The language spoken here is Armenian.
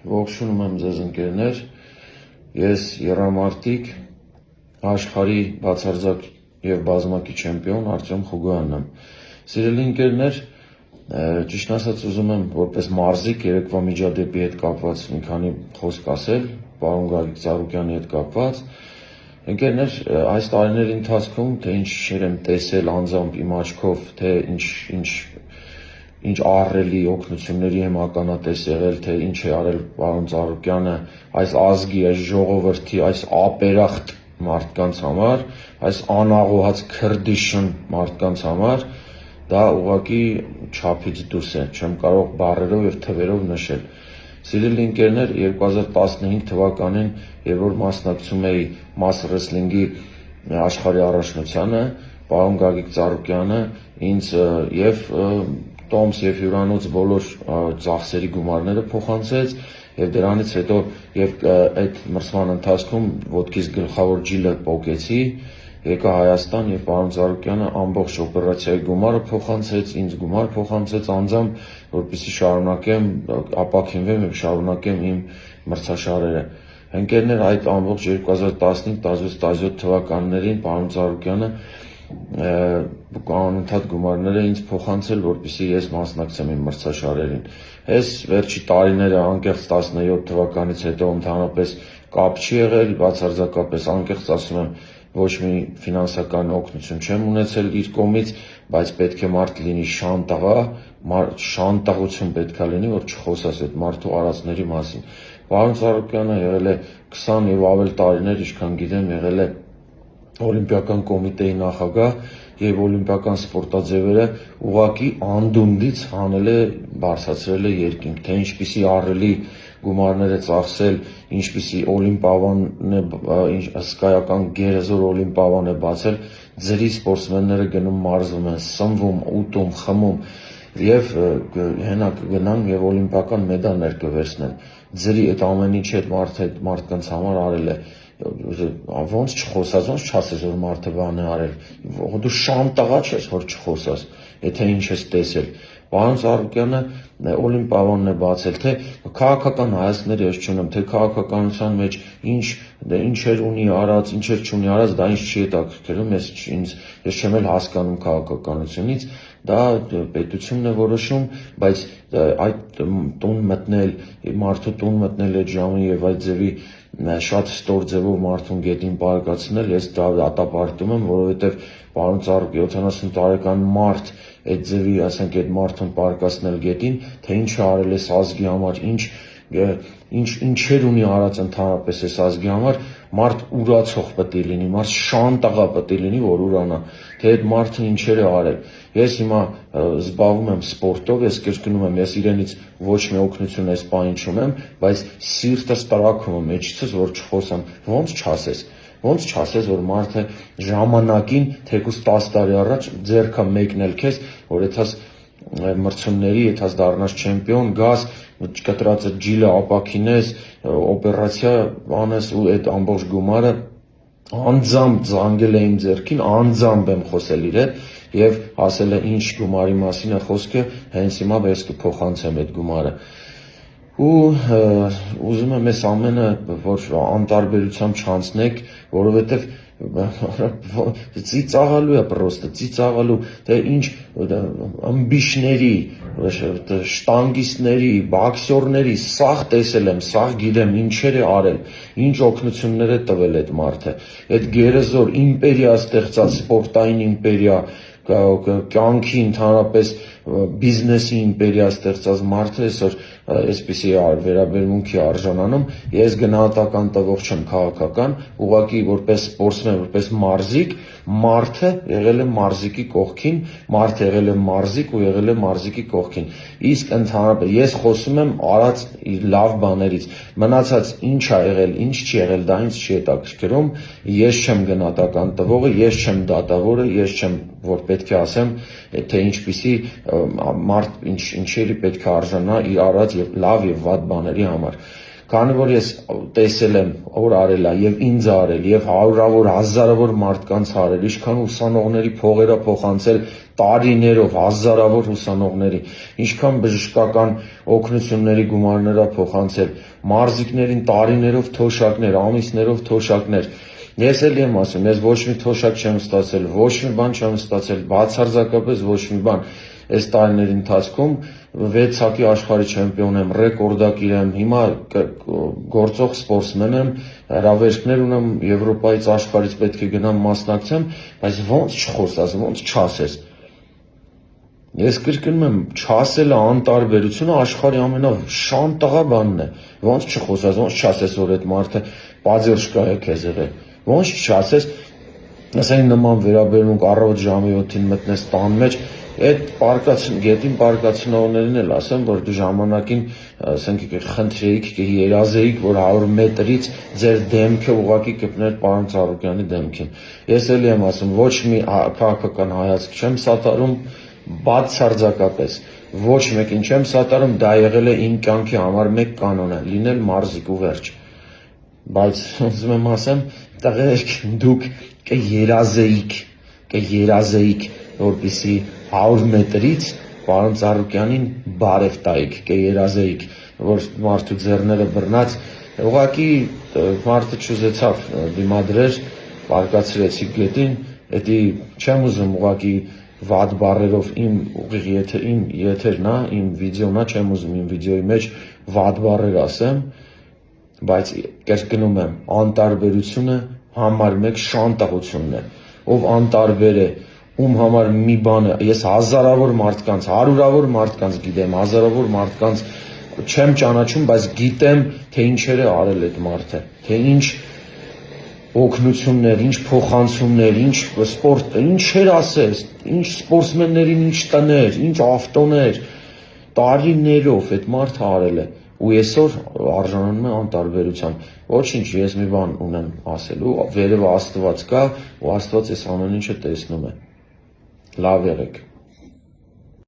Ողջունում եմ ձեզ ընկերներ, ես եռամարտիկ, աշխարհի բացարձակ և բազմակի չեմպիոն Արտյոմ Խուգոյանն եմ։ Սիրելի ընկերներ, ճիշտն ասած ուզում եմ որպես մարզիկ երեկվա միջադեպի հետ կապված մի քանի խոսք ասել, պարոն Գագիկ Ծառուկյանի հետ կապված։ Ընկերներ, այս տարիների ընթացքում թե ինչեր եմ տեսել անձամբ իմ աչքով, թե ինչ ահռելի օգնությունների եմ ականատես եղել, թե ինչ է արել պարոն Ծառուկյանը այս ազգի, այս ժողովրդի, այս ապերախտ մարդկանց համար, այս անաղոհած քրդիշն մարդկանց համար, դա ուղղակի չափից դուրս է, չեմ կարող բառերով և թվերով նշել։ Սիրելի ընկերներ, 2015 թվականին, երբ որ մասնակցում էի Mass Wrestling-ի աշխարհի առաջնությանը, պարոն Գագիկ Ծառուկյանը ինձ և տոմս և հյուրանոց բոլոր ծախսերի գումարները փոխանցեց և դրանից հետո և այդ մրցման ընթացքում ոտքիս գլխավոր ջիլը պոկեցի, եկա Հայաստան և պարոն Ծառուկյանը ամբողջ օպերացիայի գումարը փոխանցեց, ինձ գումար փոխանցեց անձամբ, որպեսզի շարունակեմ, ապաքինվեմ և շարունակեմ իմ մրցաշարերը։ Ընկերներ, այդ ամբողջ 2015-16-17 թվականներին պարոն Ծառուկյանը անընդհատ գումարներ է ինձ փոխանցել, որպեսզի ես մասնակցեմ իմ մրցաշարերին։ Այս վերջի տարիները անկեղծ 17 թվականից հետո ընդհանրապես կապ չի եղել, բացարձակապես անկեղծ ասում եմ, ոչ մի ֆինանսական օգնություն չեմ ունեցել իր կողմից, բայց պետք է մարդ լինի շանտաղա, շանտաղություն պետք է լինի, որ չխոսես այդ մարդու արածների մասին։ Պարոն Ծառուկյանը եղել է 20 և ավել տարիներ, ինչքան գիտեմ, եղել է Օլիմպիական կոմիտեի նախագահ և օլիմպիական սպորտաձևերը ուղղակի անդունդից հանել է, բարձրացրել է երկինք, թե ինչպիսի ահռելի գումարներ է ծախսել, ինչպիսի օլիմպիավան է, հսկայական գերեզոր օլիմպիավան է բացել, ձրի սպորտսմենները գնում մարզվում են, սնվում, ուտում, խմում և հենա կգնան և օլիմպիական մեդալներ կվերցնեն։ Ձրի այդ ամեն ինչի այդ մարդկանց համար արել է։ Ոնց չխոսած, ոնց չասես, որ մարդը բան է արել, դու շանտաղա չես, որ չխոսած, եթե ինչ ես տեսել։ Պարոն Ծառուկյանը օլիմպիավանն է բացել, թե քաղաքական հայացքներ ես չունեմ, թե քաղաքականության մեջ ինչեր ունի արած, ինչեր չունի արած, դա ինձ չի հետաքրքրում, ես չեմ էլ հասկանում քաղաքականությունից, դա պետությունն է որոշում, բայց այդ տուն մտնել, մարդու տուն մտնել այդ ժամին և այդ ձևի շատ ստոր ձևով մարդուն գետին պարկացնել, ես դատապարտում եմ, որովհետև պարոն Ծառուկյան 70 տարեկան մարդ այդ ձևի, ասենք, այդ մարդուն պարկացնել գետին, թե ինչ արել ես ազգի համար, ինչեր ունի արած ընդհանրապես այս ազգի համար, մարդ ուրացող պետք է լինի, մարդ շանտաղա պետք է լինի, որ ուրանա, թե այդ մարդը ինչեր է արել։ Ես հիմա զբաղվում եմ սպորտով, ես կրկնում եմ, ես իրենից ոչ մի օգնություն այս պահին չունեմ, բայց սիրտս տրաքում եմ մեջիցս, որ չխոսեմ, ոնց չասես, որ մարդը ժամանակին, թեկուզ 10 տարի առաջ ձեռքը մեկնել քեզ, որ եթաս մրցումների, եթաս դառնաս չեմպիոն, գաս, կտրածը ջիլը ապաքինես, օպերացիա անես ու այդ ամբողջ գումարը անձամբ զանգել է իմ ձեռքին, անձամբ եմ խոսել իր հետ և ասել է ինչ գումարի մասին է խոսքը, հենց հիմա ես կփոխանցեմ այդ գումարը։ Ու ուզում եմ այս ամենը, որ անտարբերությամբ չանցնեք, որովհետև ծիծաղալու է պրոստը, ծիծաղալու, թե ինչ ըմբիշների, շտանգիստների, բոքսյորների, սաղ տեսել եմ, սաղ գիտեմ ինչեր է արել, ինչ օգնություններ է տվել այդ մարդը, այդ գերեզոր իմպերիա ստեղծած, սպորտային իմպերիա, կյանքի ընդհանրապես բիզնեսի իմպերիա ստեղծած մարդը այսօր այսպիսի վերաբերմունքի արժանանում, ես գնահատական տվող չեմ քաղաքական, ուղղակի որպես սպորտսմեն, որպես մարզիկ, մարդը եղել է մարզիկի կողքին, մարդը եղել է մարզիկ ու եղել է մարզիկի կողքին։ Իսկ ընդհանրապես ես խոսում եմ արած լավ բաներից, մնացած ինչ ա եղել, ինչ չի եղել, դա ինձ չի հետաքրքրում, ես չեմ գնահատական տվողը, ես չեմ դատավորը, ես չեմ որ պետք է ասեմ, թե ինչպիսի մարդ ինչերի պետք է արժանա իր արած և լավ և վատ բաների համար։ քանի որ ես տեսել եմ, որ արել է եւ ինձ արել եւ հարյուրավոր, հազարավոր մարդկանց արել, ինչքան ուսանողների փողերը փոխանցել տարիներով, հազարավոր ուսանողների, ինչքան բժշկական օգնությունների գումարներ փոխանցել, մարզիկներին տարիներով թոշակներ, ամիսներով թոշակներ։ Ես էլ եմ ասում, ես ոչ մի թոշակ չեմ ստացել, ոչ մի բան չեմ ստացել, բացարձակապես ոչ մի բան։ Այս տարիների ընթացքում 6 հոգի աշխարհի չեմպիոն եմ, ռեկորդակիր եմ, հիմա գործող սպորտսմեն եմ, հրավերքներ ունեմ Եվրոպայից, աշխարհից պետք է գնամ մասնակցեմ, բայց ոնց չխոսած, ոնց չասես։ Ես կրկնում եմ, չասելը անտարբերությունը աշխարհի ամենաշան բանն է։ Ոնց չխոսած, ոնց չասես, որ այդ մարդը պազերշկա է քեզ եղել։ Ոնց չասես, ասենք նման վերաբերմունք առավոտ ժամի 7-ին մտնես տան մեջ, այդ գետին պարկացնողներին էլ ասեմ, որ դու ժամանակին, ասենք, խնդրեիք, երազեիք, որ 100 մետրից ձեր դեմքը ուղղակի կպներ պարոն Ծառուկյանի դեմքին։ Ես էլ եմ ասում, ոչ մի քաղաքական հայացք չեմ սատարում, բացարձակապես ոչ մեկին չեմ սատարում, դա եղել է իմ կյանքի համար մեկ կանոնը, լինել մարզիկ ու վերջ։ Բայց ուզում եմ ասեմ, տղերք, դուք կերազեիք, որպեսզի 100 մետրից պարոն Ծառուկյանին բարև տայիք, կերազեիք, որ մարդու ձեռները բռնած, ուղղակի մարդը չուզեցավ դիմադրեր, պարկացրեցիք գետին, էդի չեմ ուզում ուղղակի վատ բառերով իմ եթերն է, իմ վիդեոն է, չեմ ուզում իմ վիդեոյի մեջ վատ բառեր ասեմ, բայց կրկնում եմ, անտարբերությունը համար մեկ շանտաղությունն է, ով անտարբեր է, ում համար մի բանը, ես հազարավոր մարդկանց, հարյուրավոր մարդկանց գիտեմ, հազարավոր մարդկանց չեմ ճանաչում, բայց գիտեմ, թե ինչեր է արել այդ մարդը, թե ինչ օգնություններ, ինչ փոխանցումներ, ինչ սպորտ, ինչեր ասես, ինչ սպորտսմեններին ինչ տներ, ինչ ավտոներ, տարիներով այդ մարդը արել է, ու այսօր արժանանում է անտարբերության։ Ոչինչ, ես մի բան ունեմ ասելու, վերևը Աստված կա, ու Աստված այս ամեն ինչը տեսնում է։ Լավ եղեք։